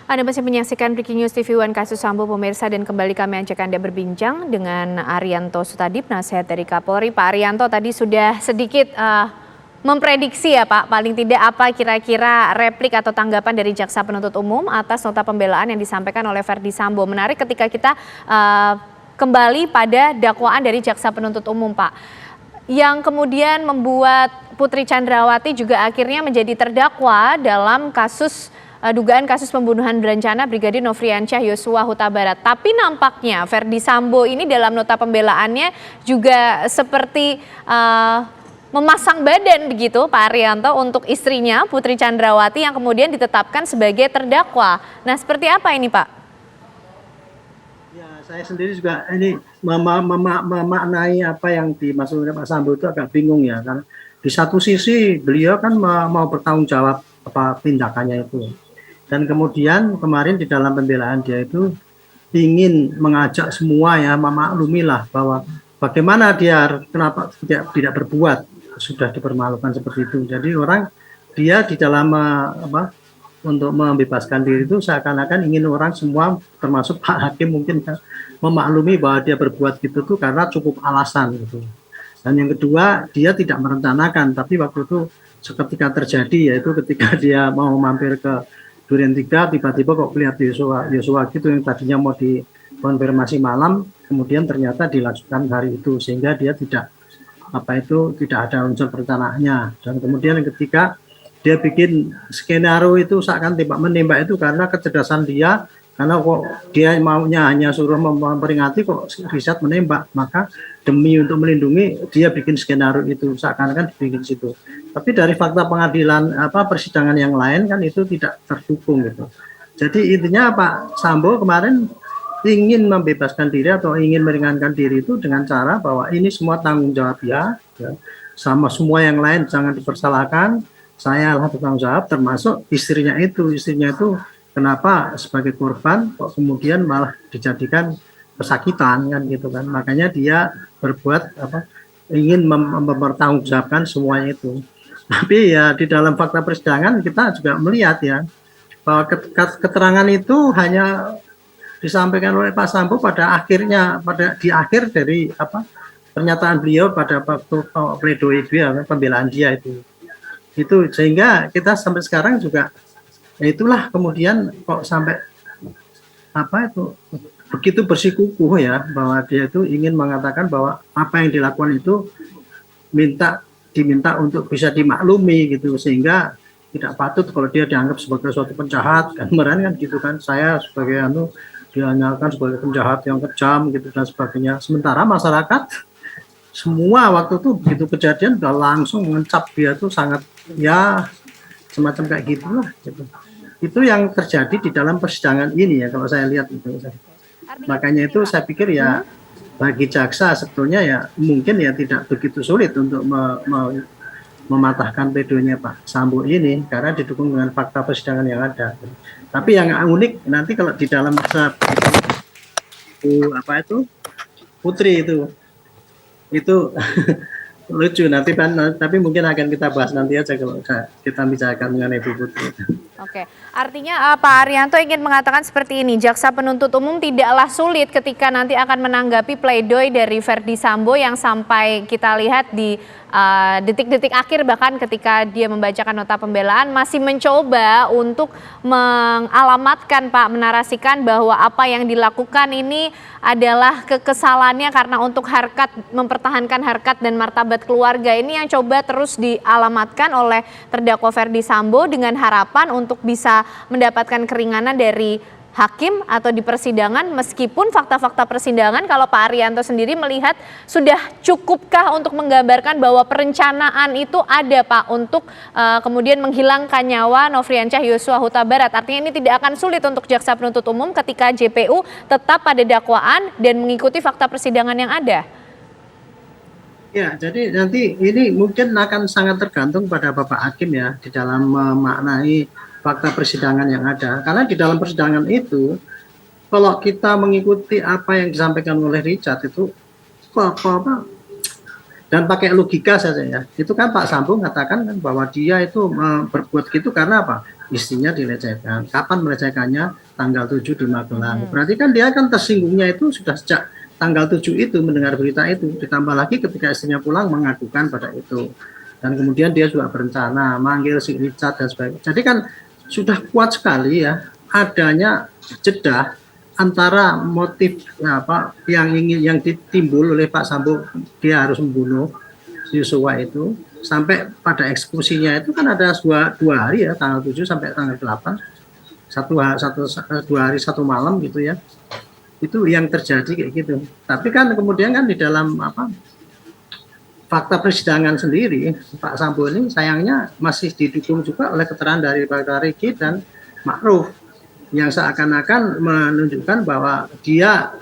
Anda masih menyaksikan Breaking News TV One kasus Sambo pemirsa dan kembali kami ajak Anda berbincang dengan Arianto Sutadip, nasihat dari Kapolri. Pak Arianto tadi sudah sedikit memprediksi ya Pak, paling tidak apa kira-kira replik atau tanggapan dari Jaksa Penuntut Umum atas nota pembelaan yang disampaikan oleh Verdi Sambo. Menarik ketika kita kembali pada dakwaan dari Jaksa Penuntut Umum Pak, yang kemudian membuat Putri Chandrawati juga akhirnya menjadi terdakwa dalam kasus dugaan kasus pembunuhan berencana Brigadir Nofriansyah Yosua Huta Barat. Tapi nampaknya Verdi Sambo ini dalam nota pembelaannya juga seperti memasang badan begitu Pak Arianto untuk istrinya Putri Chandrawati yang kemudian ditetapkan sebagai terdakwa. Nah, seperti apa ini Pak? Ya, saya sendiri juga ini memaknai apa yang dimaksud oleh Pak Sambo itu agak bingung ya, karena di satu sisi beliau kan mau bertanggung jawab apa tindakannya itu. Dan kemudian kemarin di dalam pembelaan dia itu ingin mengajak semua ya memaklumilah bahwa bagaimana dia kenapa tidak berbuat, sudah dipermalukan seperti itu. Jadi dia di dalam untuk membebaskan diri itu seakan-akan ingin orang semua termasuk Pak Hakim mungkin memaklumi bahwa dia berbuat gitu tuh karena cukup alasan gitu. Dan yang kedua, dia tidak merencanakan, tapi waktu itu seketika terjadi, yaitu ketika dia mau mampir ke Duren 3, tiba-tiba kok lihat Yosua gitu yang tadinya mau dikonfirmasi malam, kemudian ternyata dilakukan hari itu, sehingga dia tidak ada unsur perencanaannya. Dan kemudian ketika dia bikin skenario itu seakan tembak menembak itu karena kecerdasan dia, karena kok dia maunya hanya suruh memperingati kok riset menembak, maka demi untuk melindungi dia bikin skenario itu seakan-akan dibikin situ. Tapi dari fakta pengadilan persidangan yang lain kan itu tidak terdukung gitu. Jadi intinya Pak Sambo kemarin ingin membebaskan diri atau ingin meringankan diri itu dengan cara bahwa ini semua tanggung jawab ya, sama semua yang lain jangan dipersalahkan, saya lah bertanggung jawab, termasuk istrinya itu kenapa sebagai korban kok kemudian malah dijadikan pesakitan kan gitu kan, makanya dia berbuat ingin mempertanggungjawabkan semuanya itu. Tapi ya di dalam fakta persidangan kita juga melihat ya bahwa keterangan itu hanya disampaikan oleh Pak Sambo di akhir dari pernyataan beliau pada waktu pledoi dia, pembelaan dia itu sehingga kita sampai sekarang juga itulah kemudian kok sampai begitu bersikukuh ya bahwa dia itu ingin mengatakan bahwa apa yang dilakukan itu diminta untuk bisa dimaklumi gitu, sehingga tidak patut kalau dia dianggap sebagai suatu penjahat kan, kemarin kan gitu kan, saya sebagai dianyalkan sebagai penjahat yang kejam gitu dan sebagainya. Sementara masyarakat semua waktu itu begitu kejadian udah langsung mengecap dia tuh sangat ya semacam kayak gitulah gitu. Itu yang terjadi di dalam persidangan ini ya kalau saya lihat itu. Makanya itu saya pikir ya bagi jaksa sebetulnya ya mungkin ya tidak begitu sulit untuk mematahkan pledoinya Pak Sambo ini karena didukung dengan fakta persidangan yang ada. Tapi yang unik nanti kalau di dalam Putri itu lucu nanti kan, tapi mungkin akan kita bahas nanti aja kalau kita bicarakan mengenai Ibu Putri. Oke, artinya Pak Arianto ingin mengatakan seperti ini, jaksa penuntut umum tidaklah sulit ketika nanti akan menanggapi pledoi dari Verdi Sambo yang sampai kita lihat di detik-detik akhir bahkan ketika dia membacakan nota pembelaan masih mencoba untuk mengalamatkan Pak, menarasikan bahwa apa yang dilakukan ini adalah kesalahannya karena untuk mempertahankan harkat dan martabat keluarga. Ini yang coba terus dialamatkan oleh terdakwa Verdi Sambo dengan harapan untuk bisa mendapatkan keringanan dari hakim atau di persidangan, meskipun fakta-fakta persidangan kalau Pak Arianto sendiri melihat sudah cukupkah untuk menggambarkan bahwa perencanaan itu ada Pak untuk kemudian menghilangkan nyawa Nofriansyah Yosua Huta Barat. Artinya ini tidak akan sulit untuk jaksa penuntut umum ketika JPU tetap pada dakwaan dan mengikuti fakta persidangan yang ada. Ya, jadi nanti ini mungkin akan sangat tergantung pada Bapak Hakim ya di dalam memaknai fakta persidangan yang ada. Karena di dalam persidangan itu, kalau kita mengikuti apa yang disampaikan oleh Richard itu, dan pakai logika saja ya, itu kan Pak Sambo mengatakan kan bahwa dia itu berbuat gitu karena apa? istrinya dilecehkan. Kapan melecehkannya? Tanggal 7 di Magelang. Berarti kan dia kan tersinggungnya itu sudah sejak tanggal 7 itu mendengar berita itu. Ditambah lagi ketika istrinya pulang mengadukan pada itu. Dan kemudian dia juga berencana manggil si Richard dan sebagainya. Jadi kan sudah kuat sekali ya adanya jeda antara motif yang ditimbul oleh Pak Sambo, dia harus membunuh Yosua itu sampai pada eksekusinya itu kan ada dua hari ya, tanggal 7 sampai tanggal 8, dua hari satu malam gitu ya, itu yang terjadi kayak gitu. Tapi kan kemudian kan di dalam fakta persidangan sendiri, Pak Sambo ini sayangnya masih didukung juga oleh keterangan dari Pak Riki dan Ma'ruf yang seakan-akan menunjukkan bahwa dia,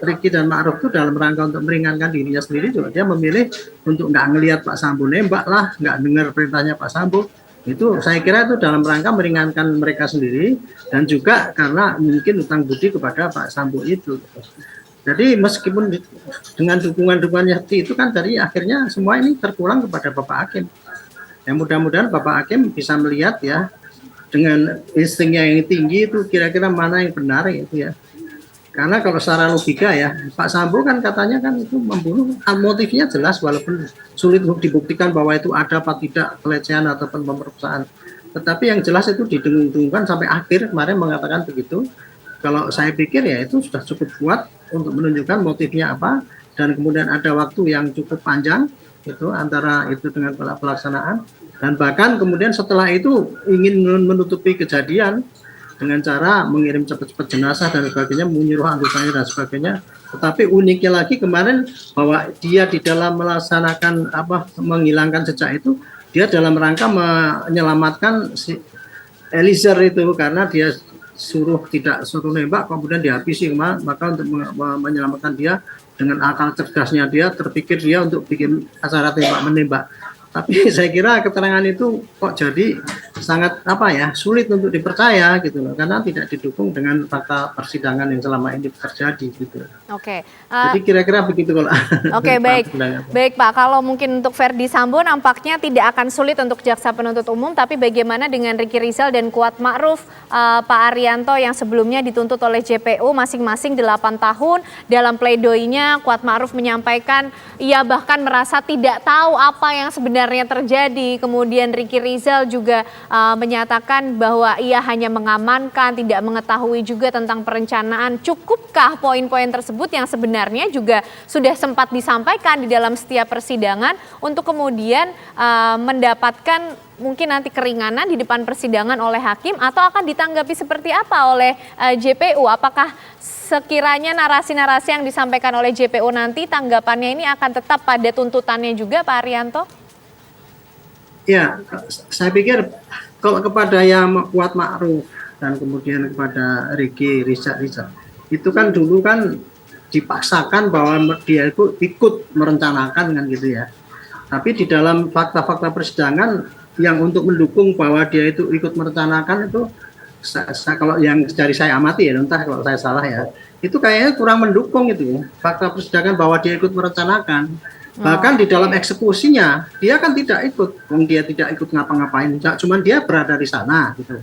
Riki dan Ma'ruf itu dalam rangka untuk meringankan dirinya sendiri juga dia memilih untuk nggak ngelihat Pak Sambo nembak lah, nggak dengar perintahnya Pak Sambo. Itu saya kira itu dalam rangka meringankan mereka sendiri dan juga karena mungkin utang budi kepada Pak Sambo itu. Jadi meskipun dengan dukungan-dukungan seperti itu kan dari akhirnya semua ini terpulang kepada Bapak Hakim. Ya mudah-mudahan Bapak Hakim bisa melihat ya dengan instingnya yang tinggi itu kira-kira mana yang benar itu ya. Karena kalau secara logika ya Pak Sambo kan katanya kan itu membunuh, motifnya jelas walaupun sulit untuk dibuktikan bahwa itu ada apa tidak pelecehan ataupun pemerkosaan. Tetapi yang jelas itu didengung-dengungkan sampai akhir kemarin mengatakan begitu. Kalau saya pikir ya itu sudah cukup kuat untuk menunjukkan motifnya apa dan kemudian ada waktu yang cukup panjang itu antara itu dengan pelaksanaan dan bahkan kemudian setelah itu ingin menutupi kejadian dengan cara mengirim cepat-cepat jenazah dan sebagainya, menyuruh anggotanya dan sebagainya. Tetapi uniknya lagi kemarin bahwa dia di dalam melaksanakan menghilangkan jejak itu dia dalam rangka menyelamatkan si Eliezer itu karena dia tidak suruh nembak kemudian dihabisi maka untuk menyelamatkan dia dengan akal cerdasnya dia terpikir dia untuk bikin acara tembak menembak. Tapi saya kira keterangan itu kok jadi sangat sulit untuk dipercaya gitu loh karena tidak didukung dengan fakta persidangan yang selama ini terjadi gitu. Oke. Jadi kira-kira begitu kalau. Oke, baik. Baik Pak, kalau mungkin untuk Ferdy Sambo nampaknya tidak akan sulit untuk jaksa penuntut umum, tapi bagaimana dengan Ricky Rizal dan Kuat Ma'ruf, Pak Arianto yang sebelumnya dituntut oleh JPU masing-masing 8 tahun. Dalam pledoinya Kuat Ma'ruf menyampaikan ia bahkan merasa tidak tahu apa yang sebenarnya terjadi. Kemudian Ricky Rizal juga menyatakan bahwa ia hanya mengamankan, tidak mengetahui juga tentang perencanaan. Cukupkah poin-poin tersebut yang sebenarnya juga sudah sempat disampaikan di dalam setiap persidangan untuk kemudian mendapatkan mungkin nanti keringanan di depan persidangan oleh hakim atau akan ditanggapi seperti apa oleh JPU? Apakah sekiranya narasi-narasi yang disampaikan oleh JPU nanti tanggapannya ini akan tetap pada tuntutannya juga Pak Arianto? Ya, saya pikir kalau kepada yang Kuat Ma'ruf dan kemudian kepada Ricky Rizal itu kan dulu kan dipaksakan bahwa dia itu ikut merencanakan kan gitu ya. Tapi di dalam fakta-fakta persidangan yang untuk mendukung bahwa dia itu ikut merencanakan itu kalau yang dari saya amati ya, entah kalau saya salah ya, itu kayaknya kurang mendukung itu fakta persidangan bahwa dia ikut merencanakan. Bahkan di dalam eksekusinya dia kan tidak ikut, dia tidak ikut ngapa-ngapain, cuman dia berada di sana gitu.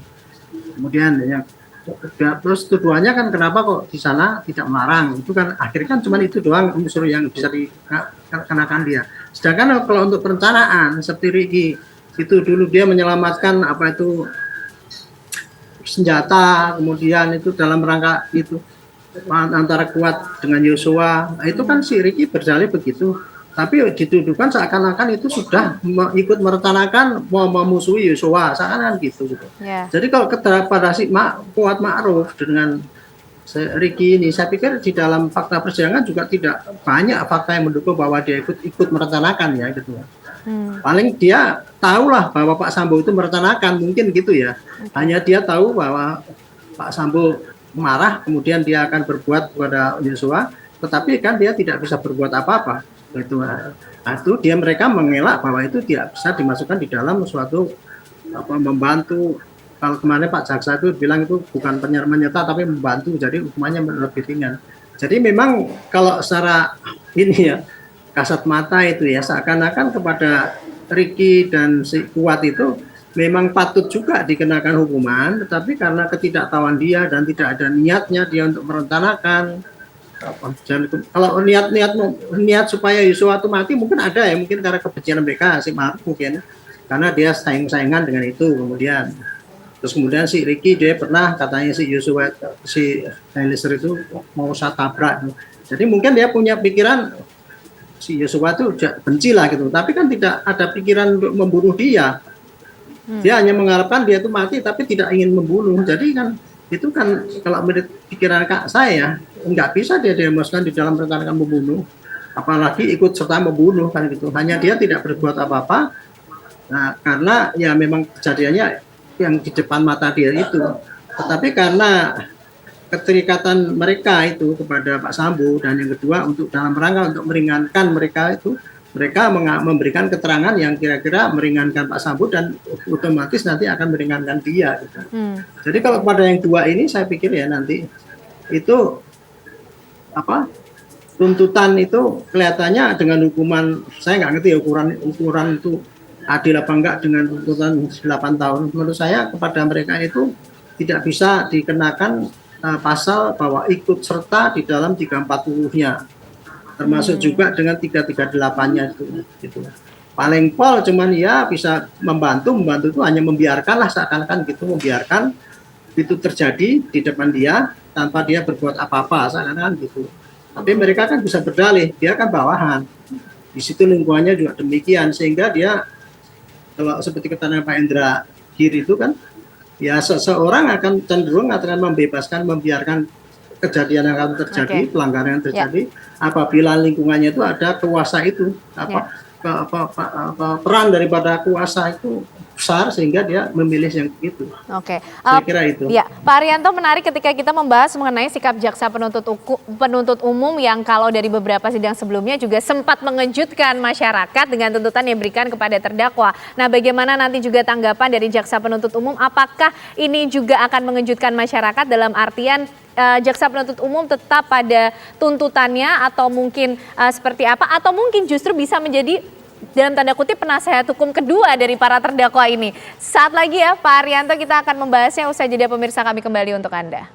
Kemudian ya, terus tuduhannya kan kenapa kok di sana tidak melarang, itu kan akhirnya kan cuma itu doang unsur yang bisa dikenakan dia. Sedangkan kalau untuk perencanaan seperti Ricky itu dulu dia menyelamatkan senjata, kemudian itu dalam rangka itu antara Kuat dengan Yosua, itu kan si Ricky berdalih begitu. Tapi dituduhkan seakan-akan itu sudah ikut merencanakan mau memusuhi Yosua, seakan-akan gitu. Yeah. Jadi kalau pada si Kuat Ma'ruf dengan Ricky ini, saya pikir di dalam fakta persidangan juga tidak banyak fakta yang mendukung bahwa dia ikut merencanakan ya gitu. Paling dia tahulah bahwa Pak Sambo itu merencanakan, mungkin gitu ya. Hanya dia tahu bahwa Pak Sambo marah, kemudian dia akan berbuat kepada Yosua, tetapi kan dia tidak bisa berbuat apa-apa. Itu mereka mengelak bahwa itu tidak bisa dimasukkan di dalam suatu membantu. Kalau kemarin Pak Jaksa itu bilang itu bukan menyerta tapi membantu, jadi hukumannya lebih ringan. Jadi memang kalau secara ini ya kasat mata itu ya seakan-akan kepada Ricky dan si Kuat itu memang patut juga dikenakan hukuman, tetapi karena ketidaktahuan dia dan tidak ada niatnya dia untuk merencanakan, dan kalau niat supaya Yosua itu mati mungkin ada ya, mungkin karena kebencian mereka si Mark mungkin, karena dia saingan dengan itu. Kemudian si Ricky dia pernah katanya si Yosua si Eliezer itu mau saya tabrak, jadi mungkin dia punya pikiran si Yosua itu benci lah gitu, tapi kan tidak ada pikiran untuk membunuh dia. Dia hanya mengharapkan dia itu mati tapi tidak ingin membunuh. Jadi kan itu kan kalau menurut pikiran kak saya nggak bisa dia dimasukkan di dalam rencana membunuh, apalagi ikut serta membunuh kan gitu. Hanya dia tidak berbuat apa-apa. Nah, karena ya memang kejadiannya yang di depan mata dia itu. Tetapi karena keterikatan mereka itu kepada Pak Sambo, dan yang kedua untuk dalam rangka untuk meringankan mereka itu, mereka memberikan keterangan yang kira-kira meringankan Pak Sambo dan otomatis nanti akan meringankan dia gitu. Jadi kalau pada yang dua ini saya pikir ya nanti itu apa, tuntutan itu kelihatannya dengan hukuman, saya nggak ngerti ya ukuran itu adil apa enggak dengan tuntutan 8 tahun. Menurut saya kepada mereka itu tidak bisa dikenakan pasal bahwa ikut serta di dalam 340-nya. Termasuk juga dengan 338-nya itu. Paling pol cuman ya bisa membantu itu hanya membiarkanlah, seakan-akan gitu, membiarkan itu terjadi di depan dia tanpa dia berbuat apa-apa, seakan-akan gitu. Tapi mereka kan bisa berdalih, dia kan bawahan. Di situ lingkungannya juga demikian, sehingga dia kalau seperti keterangan Pak Indra Giri itu kan ya seseorang akan cenderung akan membebaskan, membiarkan kejadian yang akan terjadi, pelanggaran yang terjadi, apabila lingkungannya itu ada kuasa itu, peran daripada kuasa itu besar sehingga dia memilih yang itu. Saya kira itu. Ya, Pak Arianto, menarik ketika kita membahas mengenai sikap jaksa penuntut umum yang kalau dari beberapa sidang sebelumnya juga sempat mengejutkan masyarakat dengan tuntutan yang diberikan kepada terdakwa. Nah, bagaimana nanti juga tanggapan dari jaksa penuntut umum? Apakah ini juga akan mengejutkan masyarakat dalam artian jaksa penuntut umum tetap pada tuntutannya, atau mungkin seperti apa, atau mungkin justru bisa menjadi dalam tanda kutip penasehat hukum kedua dari para terdakwa ini? Saat lagi ya Pak Arianto, kita akan membahasnya usai jeda, pemirsa, kami kembali untuk Anda.